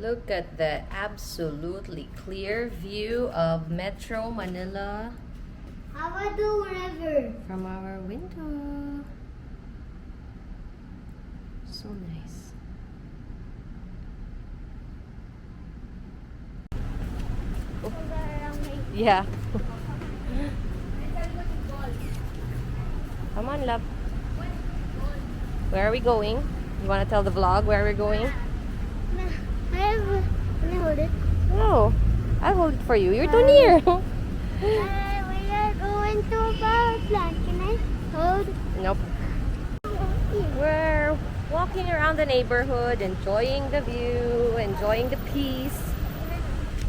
Look at the absolutely clear view of Metro Manila. How about the river? From our window. So nice. Yeah. Come on, love. Where are we going? You want to tell the vlog where we're going? Can I hold it? No. I'll hold it for you. You're too near. We are going to a power plant. Can I hold? Nope. We're walking around the neighborhood, enjoying the view, enjoying the peace,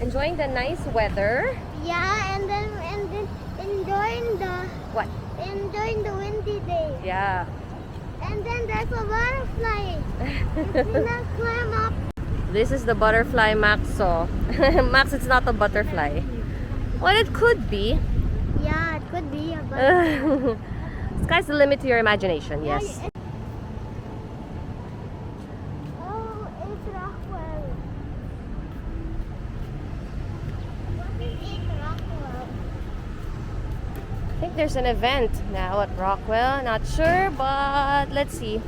enjoying the nice weather. Yeah, and then enjoying the What? enjoying the windy day. Yeah. And then there's a butterfly. It's gonna climb up. This is the butterfly Max saw. Max, it's not a butterfly. Well, it could be. Yeah, it could be a butterfly. Sky's the limit to your imagination, yes. Oh, it's Rockwell. What is Rockwell? I think there's an event now at Rockwell. Not sure, but let's see.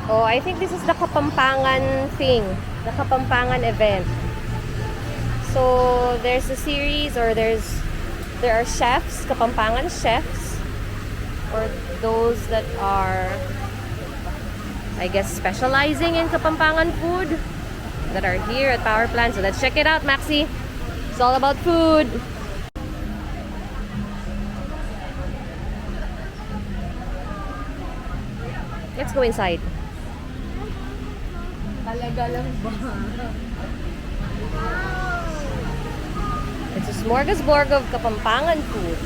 Oh, I think this is the Kapampangan thing. The Kapampangan event. So, there's a series or there are chefs, Kapampangan chefs, or those that are, I guess, specializing in Kapampangan food that are here at Power Plant. So, let's check it out, Maxi. It's all about food. Let's go inside. Talaga lang ba? It's a smorgasbord of Kapampangan food.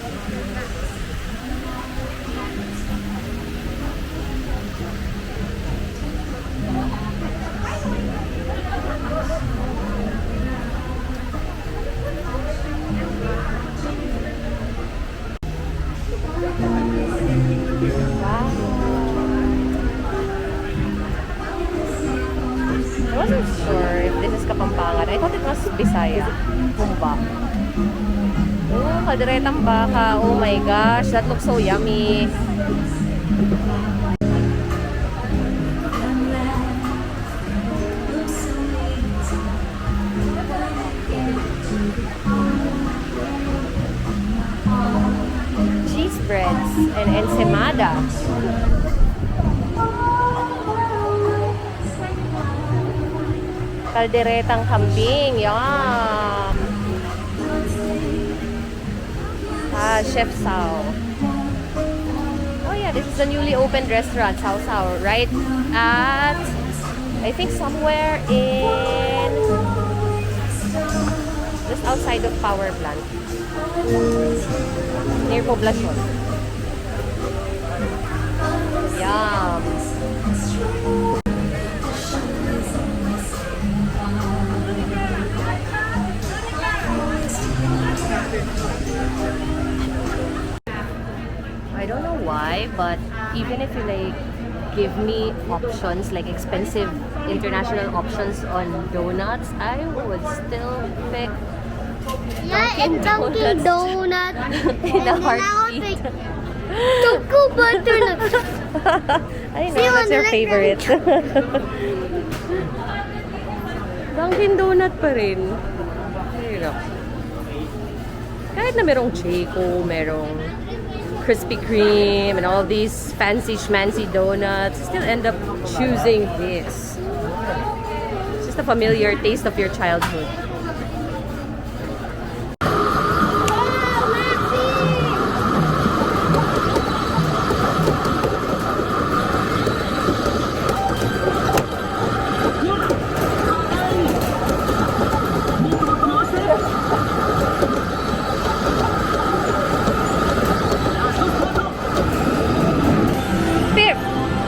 I wasn't sure if this is Kapampangan. I thought it was Bisaya. Humba. Oh, kalderetang baka. Oh my gosh, that looks so yummy. Cheese breads and ensaymada. Kalderetang kambing. Yum! Chef Sao. Oh yeah, this is a newly opened restaurant, Sao Sao, right at, I think, somewhere in, just outside of Power Plant. Near Poblacion. Yum! I don't know why, but even if you like give me options, like expensive international options on donuts, I would still pick Yeah, Dunkin' and Dunkin' Donut. in a heartbeat. Choco butternut. I know, what's your favorite? Dunkin' Donut pa rin. Hirap. Kahit na merong Chico, merong Krispy Kreme, and all these fancy schmancy donuts, still end up choosing this. It's just a familiar taste of your childhood.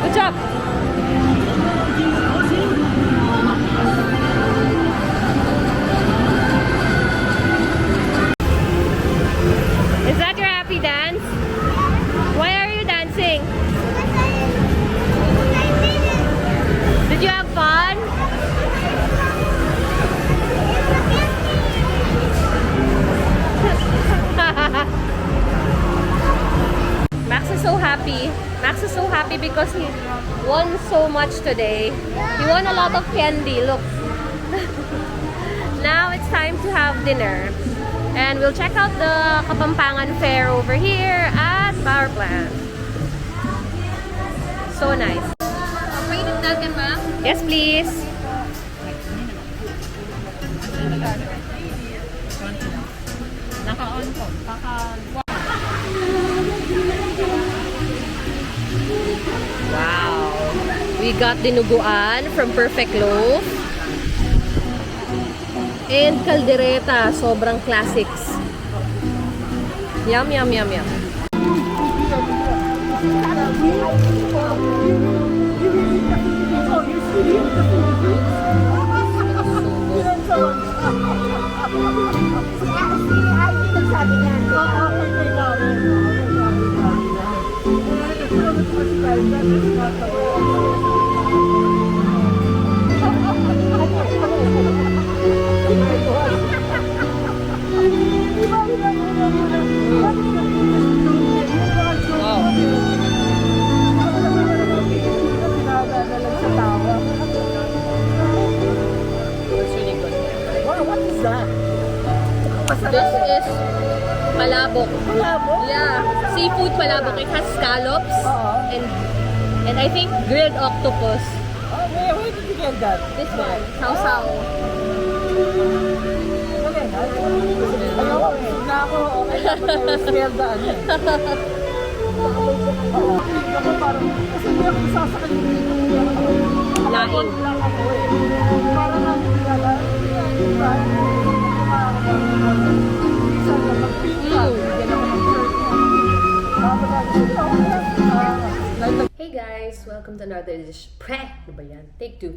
Good job! happy because he won so much today. He won a lot of candy. Look. Now it's time to have dinner. And we'll check out the Kapampangan Fair over here at Power Plant. So nice. Yes, please. Naka-on po. Wow. We got dinuguan from Perfect Loaf. And caldereta. Sobrang classics. Yum, yum, yum, yum. What is that? This is palabok. Palabok? Yeah, seafood palabok. It has scallops and I think grilled octopus. Oh, where did you get that? This one, sausaw. Okay, ayaw, busog na ako. Okay lang po tayo smell the ano eh. Oo. Ako parang, kasi hindi ako sasakal dito. Laing. Lang ako eh. Parang ang kilala. Isa na magpinta. Bigyan ako ng shirt niya. Hey guys, welcome to another edition. Ano ba yan? Take 2.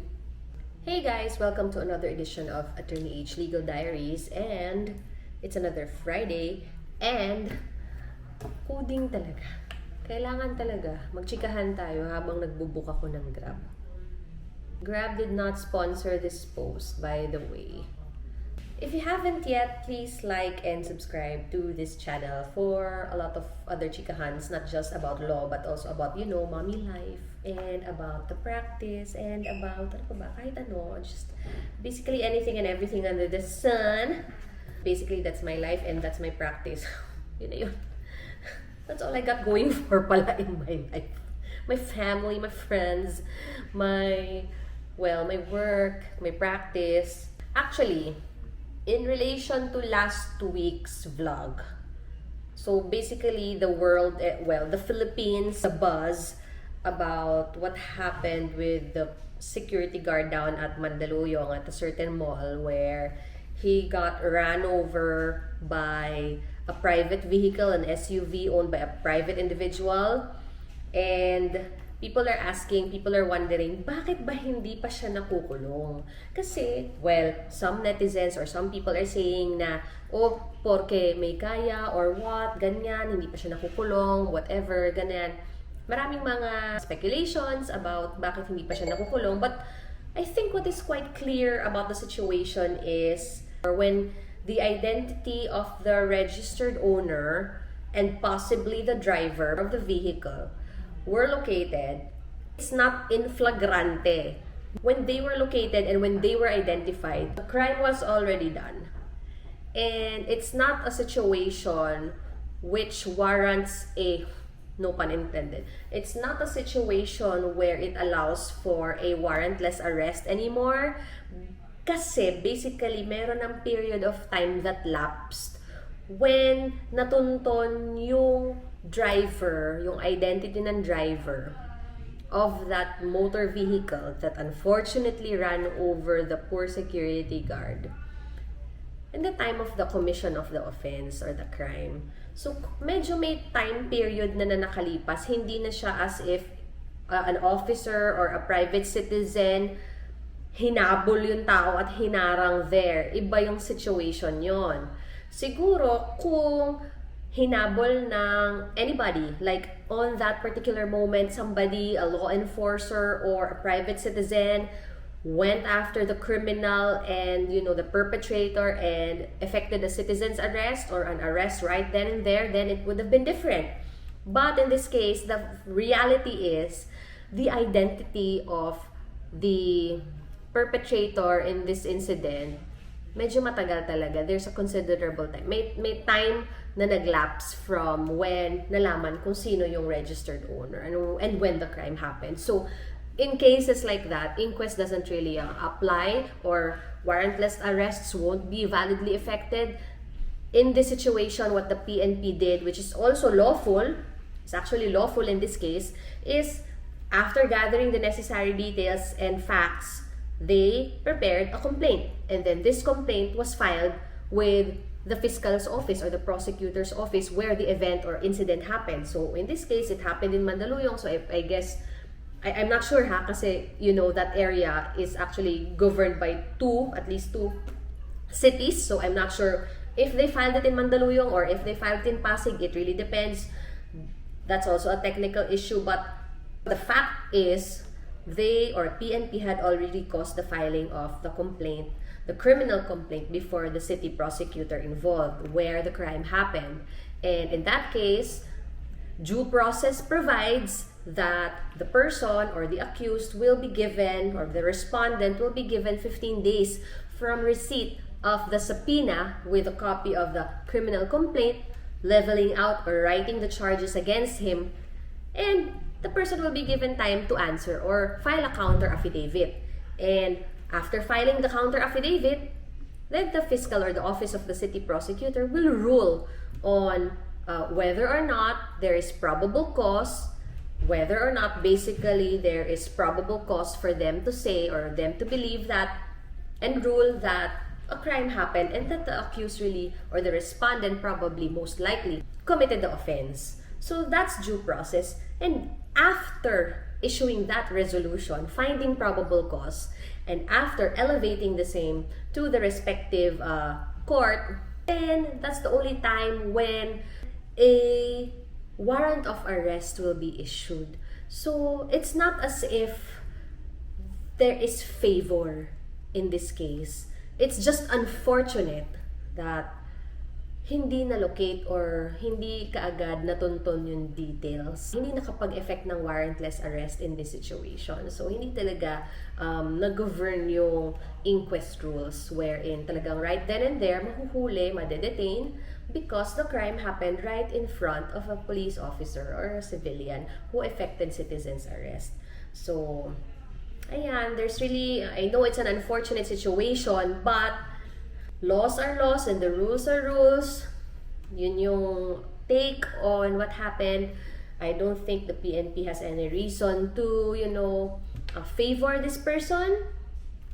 Hey guys, welcome to another edition of Atty.H Legal Diaries, and it's another Friday, and coding talaga. Kailangan talaga magchikahan tayo habang nagbubook ako ng Grab. Grab did not sponsor this post, by the way. If you haven't yet, please like and subscribe to this channel for a lot of other chikahans, not just about law, but also about, you know, mommy life, and about the practice, and about, ano pa ba, kahit ano, just basically anything and everything under the sun. Basically, that's my life and that's my practice. Yun na yun. That's all I got going for pala in my life. My family, my friends, my work, my practice. Actually, in relation to last week's vlog, so basically the world, the Philippines, the buzz about what happened with the security guard down at Mandaluyong at a certain mall where he got ran over by a private vehicle, an SUV owned by a private individual, and people are wondering, bakit ba hindi pa siya nakukulong? Kasi, some netizens or some people are saying na, oh, porke may kaya or what, ganyan, hindi pa siya nakukulong, whatever, ganyan. Maraming mga speculations about bakit hindi pa siya nakukulong, but I think what is quite clear about the situation is when the identity of the registered owner and possibly the driver of the vehicle were located, it's not in flagrante. When they were located and when they were identified, the crime was already done. And it's not a situation which warrants a, no pun intended, it's not a situation where it allows for a warrantless arrest anymore. Kasi basically, meron ng period of time that lapsed when natunton yung driver, yung identity ng driver of that motor vehicle that unfortunately ran over the poor security guard in the time of the commission of the offense or the crime. So, medyo may time period na nakalipas. Hindi na siya as if an officer or a private citizen hinabol yung tao at hinarang there. Iba yung situation yon. Siguro, kung hinabol ng anybody, like on that particular moment, somebody, a law enforcer or a private citizen went after the criminal and, you know, the perpetrator and effected a citizen's arrest or an arrest right then and there, then it would have been different. But in this case, the reality is the identity of the perpetrator in this incident, medyo matagal talaga. There's a considerable time. May time na naglapse from when nalaman kung sino yung registered owner and when the crime happened. So, in cases like that, inquest doesn't really apply, or warrantless arrests won't be validly effected. In this situation, what the PNP did, which is also lawful, it's actually lawful in this case, is after gathering the necessary details and facts, they prepared a complaint. And then this complaint was filed with the fiscal's office or the prosecutor's office where the event or incident happened. So in this case, it happened in Mandaluyong. So I guess, I'm not sure kasi, that area is actually governed by at least two cities. So I'm not sure if they filed it in Mandaluyong or if they filed it in Pasig. It really depends. That's also a technical issue. But the fact is, PNP had already caused the filing of the complaint, the criminal complaint, before the city prosecutor involved where the crime happened. And in that case, due process provides that the person or the accused will be given, or the respondent will be given 15 days from receipt of the subpoena with a copy of the criminal complaint, leveling out or writing the charges against him, and the person will be given time to answer or file a counter affidavit. And after filing the counter affidavit, then the fiscal or the office of the city prosecutor will rule on whether or not there is probable cause, whether or not basically there is probable cause for them to say or them to believe that, and rule that a crime happened and that the accused really, or the respondent probably most likely, committed the offense. So that's due process. And after issuing that resolution, finding probable cause, and after elevating the same to the respective court, then that's the only time when a warrant of arrest will be issued. So it's not as if there is favor in this case. It's just unfortunate that hindi na-locate or hindi kaagad natunton yung details. Hindi nakapag-effect ng warrantless arrest in this situation. So, hindi talaga nag-govern yung inquest rules wherein talagang right then and there, mahuhuli, madedetain because the crime happened right in front of a police officer or a civilian who effected citizens' arrest. So, ayan, there's really, I know it's an unfortunate situation, but laws are laws and the rules are rules. Yun yung take on what happened. I don't think the PNP has any reason to, favor this person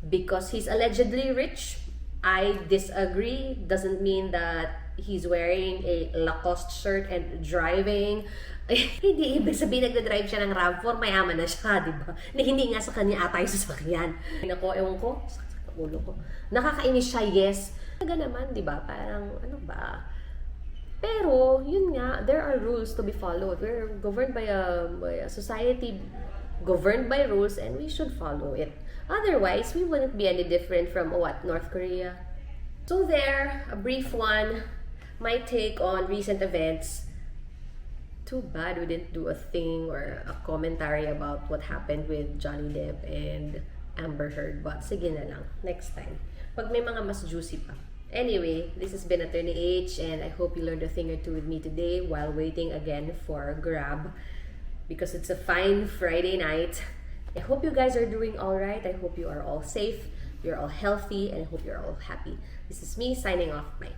because he's allegedly rich. I disagree. Doesn't mean that he's wearing a Lacoste shirt and driving. Hindi ibig sabihin nagdadrive siya ng RAV4, mayaman na siya, di ba? Hindi nga sa kanya ata yung sasakyan. Ewan ko, ulo ko. Nakakainis siya, yes. Talaga naman, di ba? Parang, ano ba? Pero, yun nga, there are rules to be followed. We're governed by a society governed by rules and we should follow it. Otherwise, we wouldn't be any different from, North Korea. So there, a brief one, my take on recent events. Too bad we didn't do a thing or a commentary about what happened with Johnny Depp and Amber Heard. But sige na lang, next time. Pag may mga mas juicy pa. Anyway, this has been Atty.H and I hope you learned a thing or two with me today while waiting again for Grab because it's a fine Friday night. I hope you guys are doing alright. I hope you are all safe, you're all healthy, and I hope you're all happy. This is me signing off. Bye.